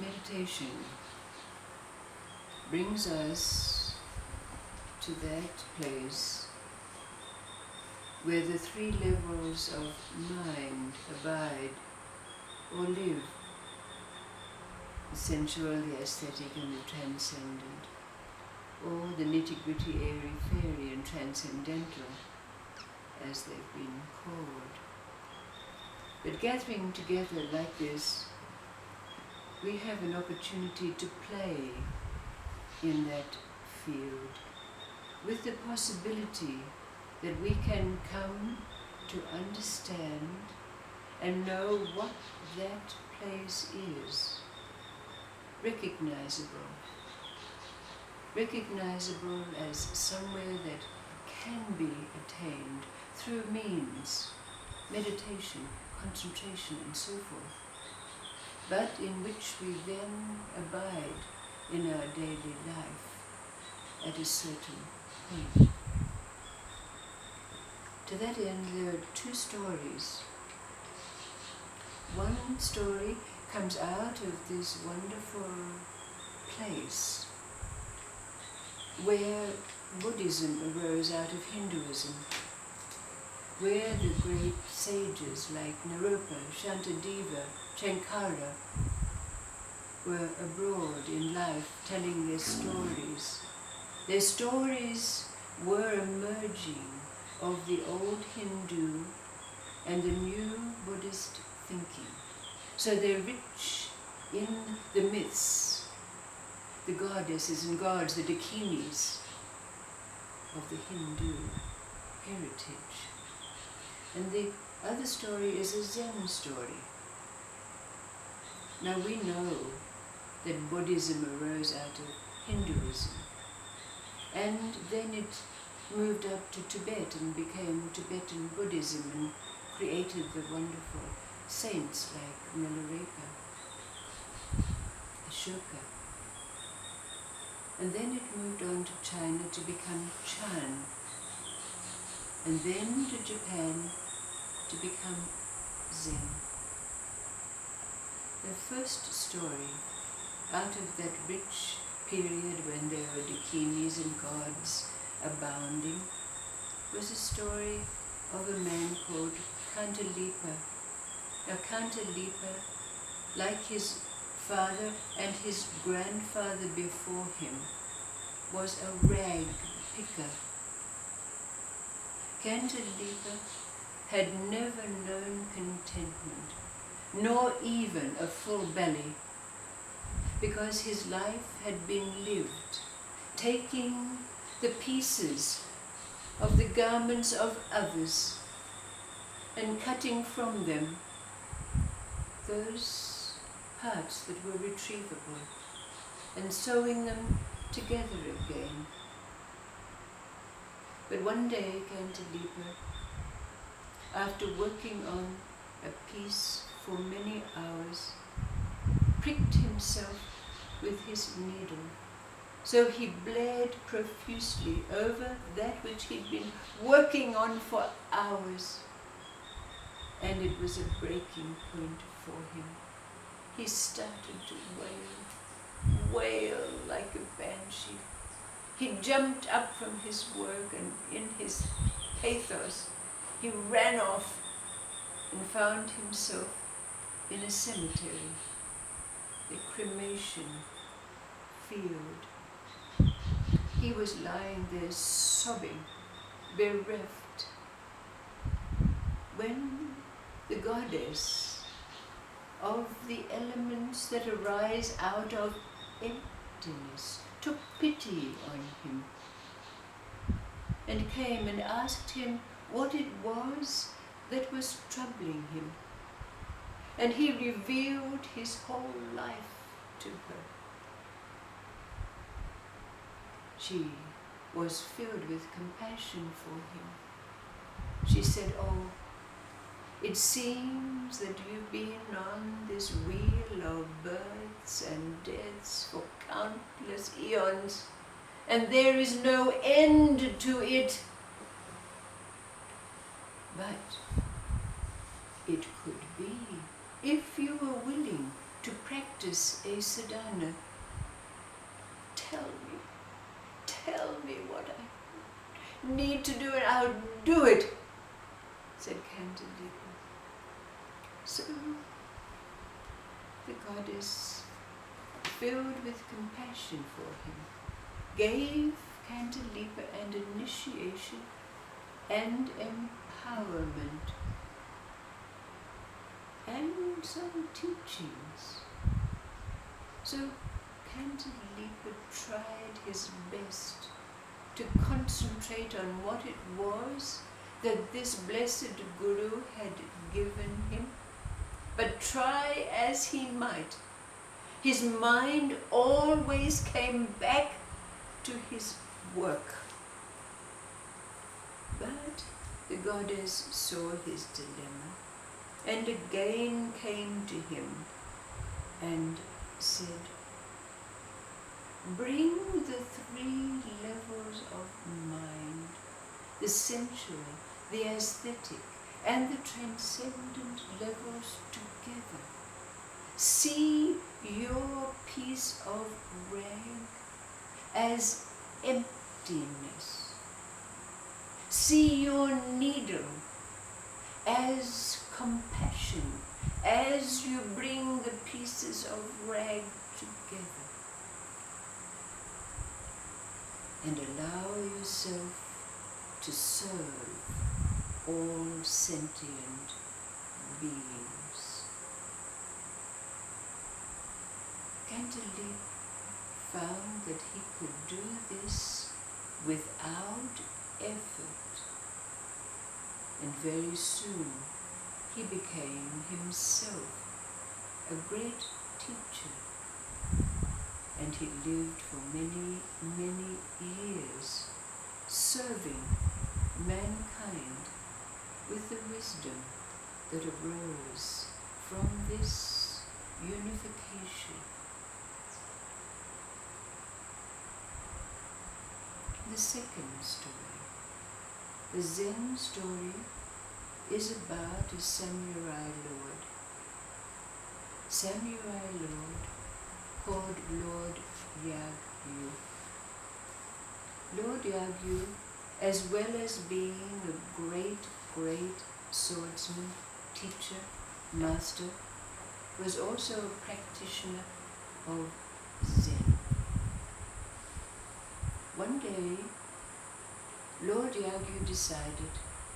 meditation brings us to that place where the three levels of mind abide or live: the sensual, the aesthetic, and the transcendent, or the nitty-gritty, airy-fairy, and transcendental, as they've been called. But gathering together like this, we have an opportunity to play in that field, with the possibility that we can come to understand and know what that place is. Recognizable as somewhere that can be attained through means, meditation, concentration, and so forth, but in which we then abide in our daily life at a certain point. To that end, there are two stories. One story comes out of this wonderful place where Buddhism arose out of Hinduism, where the great sages like Naropa, Shantideva, Shankara were abroad in life telling their stories. Their stories were a merging of the old Hindu and the new Buddhist thinking. So they're rich in the myths, the goddesses and gods, the dakinis of the Hindu heritage. And the other story is a Zen story. Now we know that Buddhism arose out of Hinduism, and then it moved up to Tibet and became Tibetan Buddhism and created the wonderful saints like Milarepa, Ashoka. And then it moved on to China to become Chan, and then to Japan to become Zen. The first story, out of that rich period when there were dakinis and gods abounding, was a story of a man called Kantalipa. Now Kantalipa, like his father and his grandfather before him, was a rag picker. Kantalipa had never known contentment, nor even a full belly, because his life had been lived, taking the pieces of the garments of others and cutting from them those parts that were retrievable and sewing them together again. But one day, Kantalipa, after working on a piece for many hours, pricked himself with his needle. So he bled profusely over that which he'd been working on for hours. And it was a breaking point for him. He started to wail like a banshee. He jumped up from his work, and in his pathos, he ran off and found himself in a cemetery, a cremation field. He was lying there sobbing, bereft, when the goddess of the elements that arise out of emptiness took pity on him and came and asked him what it was that was troubling him. And he revealed his whole life to her. She was filled with compassion for him. She said, "Oh, it seems that you've been on this wheel of births and deaths for countless eons, and there is no end to it. But it could be, if you were willing to practice a sadhana. Tell me what I need to do and I'll do it, said Kantalipa. So the goddess, filled with compassion for him, gave Kantalipa an initiation and empowerment and some teachings. So Kantalipa tried his best to concentrate on what it was that this blessed Guru had given him. But try as he might, his mind always came back to his work. But the goddess saw his dilemma and again came to him and said, bring the 3 levels of mind, the sensual, the aesthetic, and the transcendent levels together. See your piece of rag as emptiness. See your needle as compassion as you bring the pieces of rag together. And allow yourself to serve all sentient beings. Kantalipa found that he could do this without effort, and very soon he became himself a great teacher, and he lived for many, many years serving mankind with the wisdom that arose from this unification. The second story, the Zen story, is about a samurai lord. Samurai lord called Lord Yagyu. Lord Yagyu, as well as being a great swordsman, teacher, master, was also a practitioner of Zen. One day, Lord Yagyu decided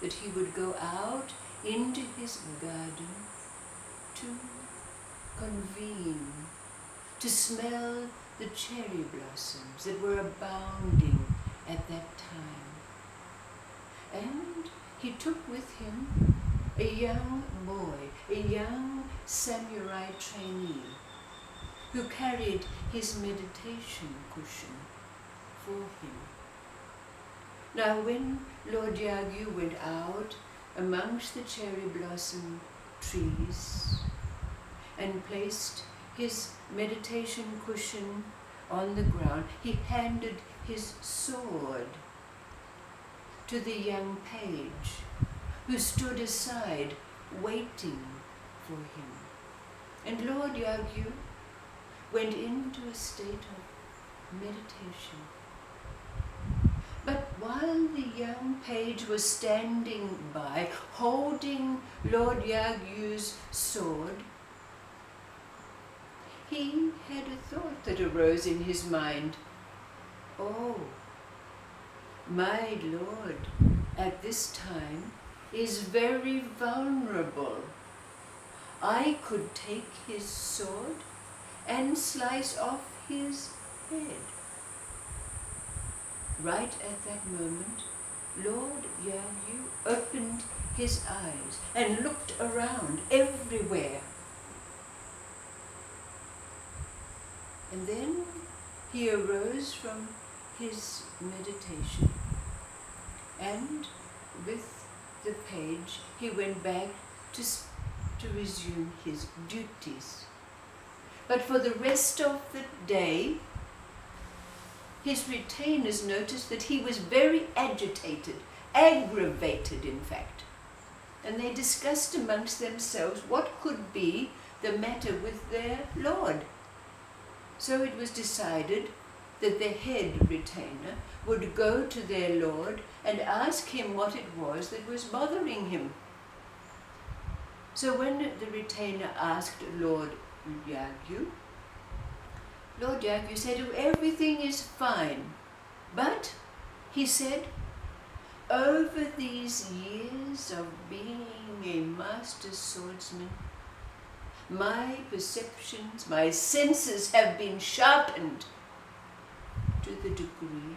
that he would go out into his garden to convene, to smell the cherry blossoms that were abounding at that time. And he took with him a young boy, a young samurai trainee, who carried his meditation cushion for him. Now when Lord Yagyu went out amongst the cherry blossom trees and placed his meditation cushion on the ground, he handed his sword to the young page, who stood aside waiting for him. And Lord Yagyu went into a state of meditation. But while the young page was standing by, holding Lord Yagyu's sword, he had a thought that arose in his mind. Oh, my lord at this time is very vulnerable. I could take his sword and slice off his head. Right at that moment, Lord Yagyu opened his eyes and looked around everywhere. And then he arose from his meditation, and with the page he went back to resume his duties. But for the rest of the day, his retainers noticed that he was very agitated, aggravated in fact, and they discussed amongst themselves what could be the matter with their lord. So it was decided that the head retainer would go to their lord and ask him what it was that was bothering him. So when the retainer asked Lord Yagyu, Lord Yagyu said, "Oh, everything is fine." But, he said, over these years of being a master swordsman, my perceptions, my senses have been sharpened to the degree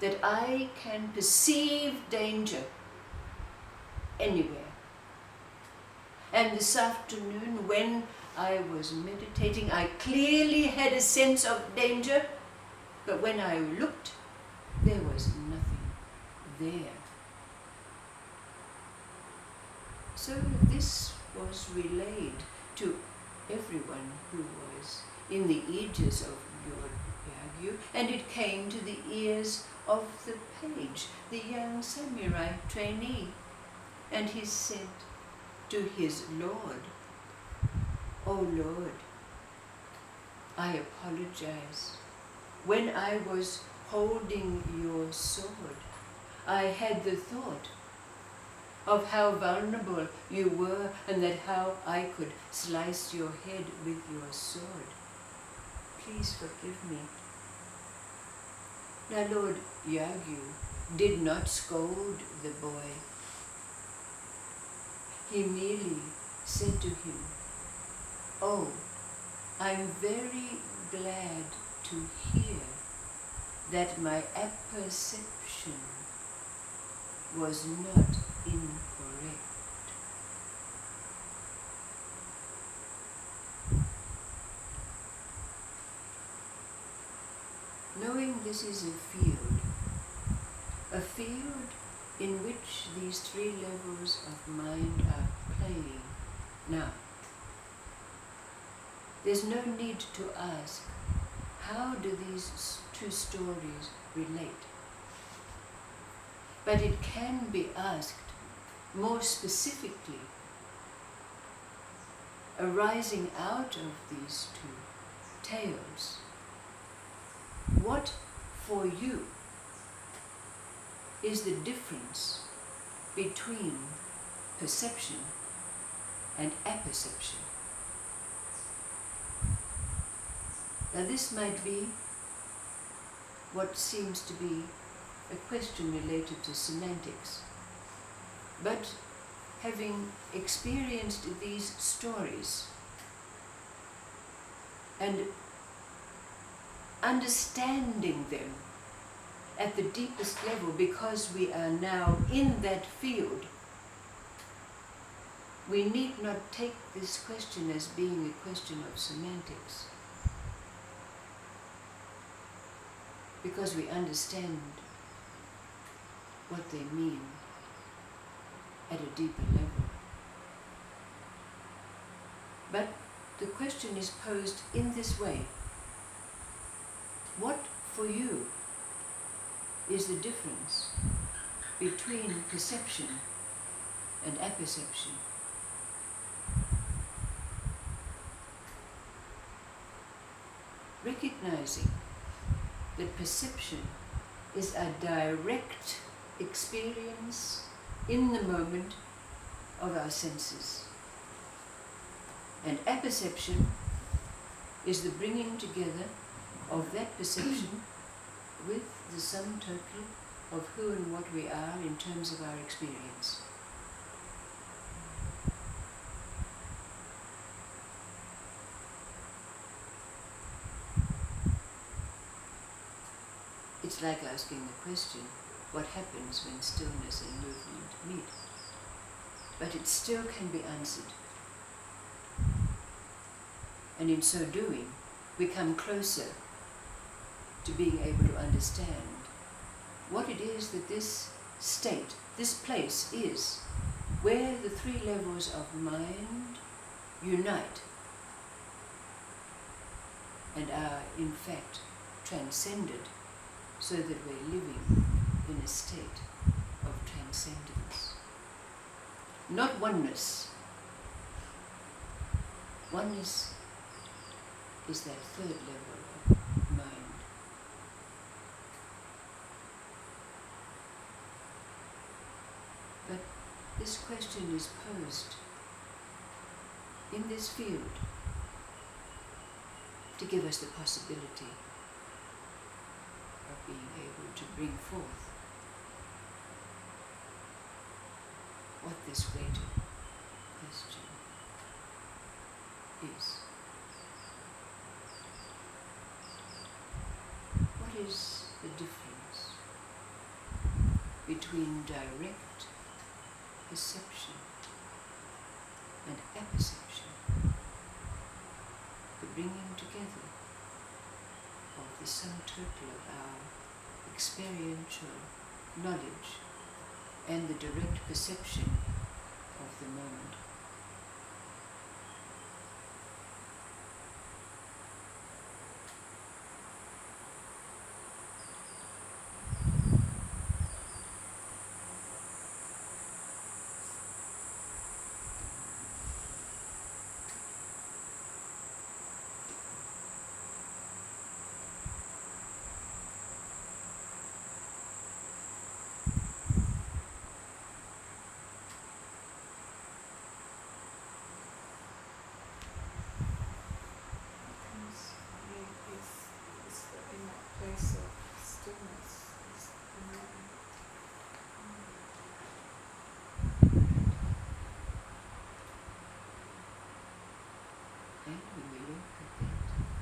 that I can perceive danger anywhere. And this afternoon, when I was meditating, I clearly had a sense of danger, but when I looked, there was nothing there. So this was relayed to everyone who was in the aegis of Lord Yagyu, and it came to the ears of the page, the young samurai trainee, and he said to his lord, "Oh Lord, I apologize. When I was holding your sword, I had the thought of how vulnerable you were and that how I could slice your head with your sword. Please forgive me." Now Lord Yagyu did not scold the boy. He merely said to him, "Oh, I'm very glad to hear that my apperception was not incorrect." Knowing this is a field in which these three levels of mind are playing now, there's no need to ask, how do these two stories relate? But it can be asked more specifically, arising out of these two tales, what for you is the difference between perception and apperception? Now this might be what seems to be a question related to semantics, but having experienced these stories and understanding them at the deepest level, because we are now in that field, we need not take this question as being a question of semantics, because we understand what they mean at a deeper level. But the question is posed in this way: what for you is the difference between perception and apperception? Recognizing that perception is a direct experience in the moment of our senses, and apperception is the bringing together of that perception with the sum total of who and what we are in terms of our experience. It's like asking the question, what happens when stillness and movement meet? But it still can be answered. And in so doing, we come closer to being able to understand what it is that this state, this place is, where the three levels of mind unite and are in fact transcended, so that we're living in a state of transcendence. Not oneness, One is that third level of mind. But this question is posed in this field to give us the possibility of being able to bring forth what this weighted question is. What is the difference between direct perception and apperception, the bringing together of the sum total of our experiential knowledge and the direct perception of the moment?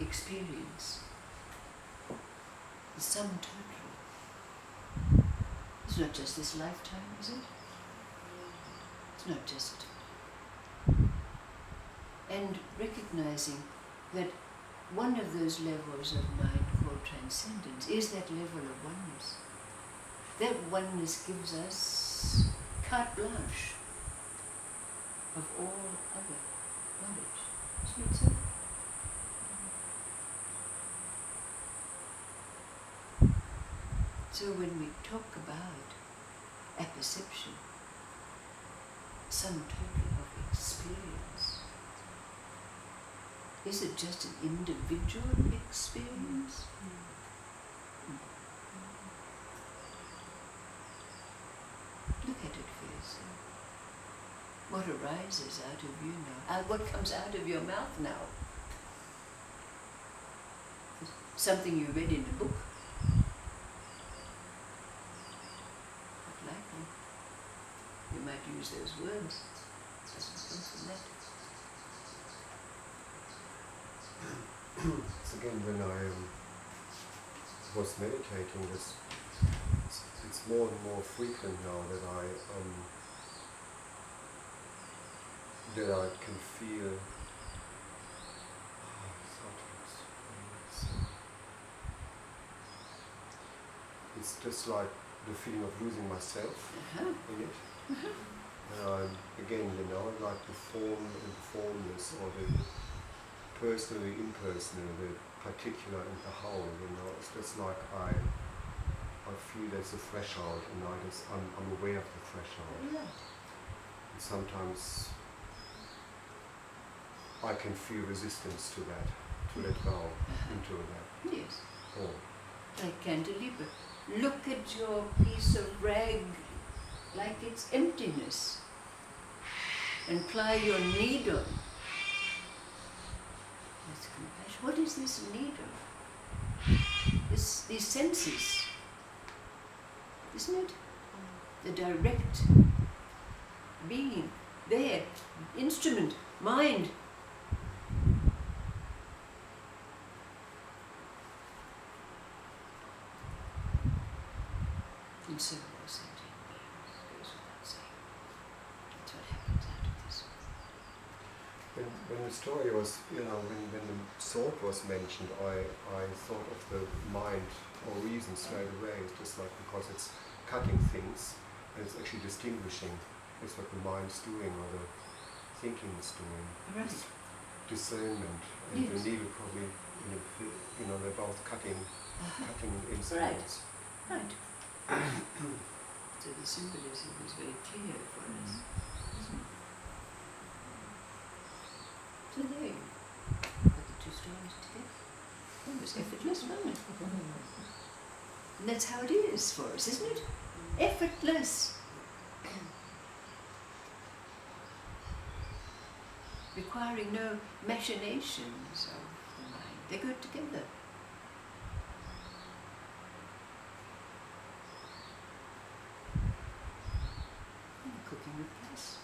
Experience, the sum total. It's not just this lifetime, is it? It's not just. And recognizing that one of those levels of mind called transcendence is that level of oneness. That oneness gives us carte blanche of all other knowledge. Isn't it so? So when we talk about apperception, sum total of experience, is it just an individual experience? Look at it for yourself. What arises out of you now? What comes out of your mouth now? Something you read in a book? You might use those words. It doesn't come from that. So again, when I was meditating, it's more and more frequent now that I can feel. It's just like the feeling of losing myself in it. Again, like the form and formless, or the personal, the impersonal, the particular and the whole. It's just like I feel there's a threshold, and I'm aware of the threshold. Yeah. And sometimes I can feel resistance to that, to let go into that. Yes. Oh. Like cantilever. Look at your piece of rag like it's emptiness, and ply your needle with compassion. What is this needle? These senses, isn't it? The direct being, there, instrument, mind. And so all sentient beings, goes without saying. That's what happens out of this. When the story was, when the sword was mentioned, I thought of the mind or reason straight away. It's just like, because it's cutting things, and it's actually distinguishing. It's what the mind's doing, or the thinking is doing. Right. It's discernment, and Yes. the needle probably, they're both cutting instruments. Right. So the symbolism is very clear for us. So So there you put the two stories together. It was effortless, wasn't it? And that's how it is for us, isn't it? Effortless. Requiring no machinations of the mind. They go together. Cooking with gas.